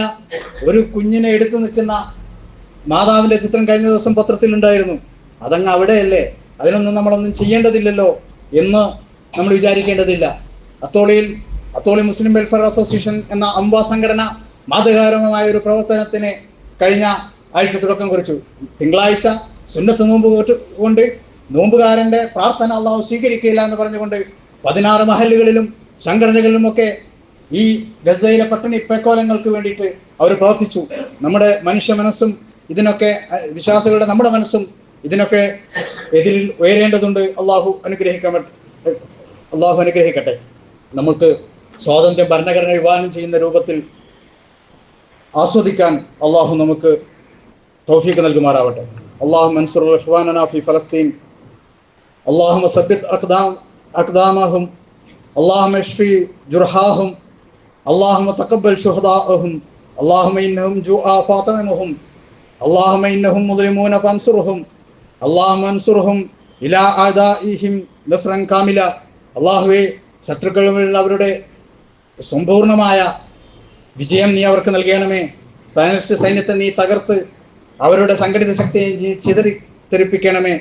ഒരു കുഞ്ഞിനെ എടുത്തു നിൽക്കുന്ന മാതാവിന്റെ ചിത്രം കഴിഞ്ഞ ദിവസം പത്രത്തിലുണ്ടായിരുന്നു. അതങ്ങ് അവിടെയല്ലേ, അതിനൊന്നും നമ്മളൊന്നും ചെയ്യേണ്ടതില്ലല്ലോ എന്ന് നമ്മൾ വിചാരിക്കേണ്ടതില്ല. അത്തോളി മുസ്ലിം വെൽഫെയർ അസോസിയേഷൻ എന്ന അംബാ സംഘടന മാതൃകാപരമായ ഒരു പ്രവർത്തനത്തിന് കഴിഞ്ഞ ആഴ്ച തുടക്കം കുറിച്ചു. തിങ്കളാഴ്ച സുന്നത്ത് നോമ്പ് കൊണ്ട് നോമ്പുകാരന്റെ പ്രാർത്ഥന അള്ളാഹു സ്വീകരിക്കില്ല എന്ന് പറഞ്ഞുകൊണ്ട് 16 മഹല്ലുകളിലും സംഘടനകളിലുമൊക്കെ ഈ ഗസയിലെ പട്ടിണി പേക്കോലങ്ങൾക്ക് വേണ്ടിയിട്ട് അവർ പ്രവർത്തിച്ചു. നമ്മുടെ മനുഷ്യ മനസ്സും ഇതിനൊക്കെ, വിശ്വാസികളുടെ നമ്മുടെ മനസ്സും ഇതിനൊക്കെ എതിരിൽ ഉയരേണ്ടതുണ്ട്. അള്ളാഹു അനുഗ്രഹിക്കട്ടെ. നമുക്ക് സ്വാതന്ത്ര്യം ഭരണഘടന വിഭാവനം ചെയ്യുന്ന രൂപത്തിൽ ആസ്വദിക്കാൻ അള്ളാഹു നമുക്ക് തൗഫീഖ് നൽകുമാറാവട്ടെ. അള്ളാഹു മൻസുർ ഇഖ്വാനനാ ഫി ഫലസ്തീൻ, അള്ളാഹുമ്മ സബ്ബിത് അഖ്ദാമഹും, അള്ളാഹുമ്മ ഇശ്ഫി ജുർഹാഹും, അള്ളാഹുമ്മ തഖബ്ബൽ ശുഹദാഅഹും, അള്ളാഹുമ്മ ഇന്നഹും ജൂആ ഫാതഇമുഹും, അള്ളാഹുമ്മ ഇന്നഹും മുസ്ലിമൂന ഫൻസുർഹും, അള്ളാഹുമ്മ അൻസുർഹും ഇലാ അഅദാഇഹിം നസ്റൻ കാമില. അള്ളാഹുവേ, ശത്രുക്കളുമുള്ള അവരുടെ സമ്പൂർണമായ വിജയം നീ അവർക്ക് നൽകണമേ. സൈന്യത്തെ നീ തകർത്ത് അവരുടെ സംഘടിത ശക്തിയെ ചിതറി തെറിപ്പിക്കണമേ.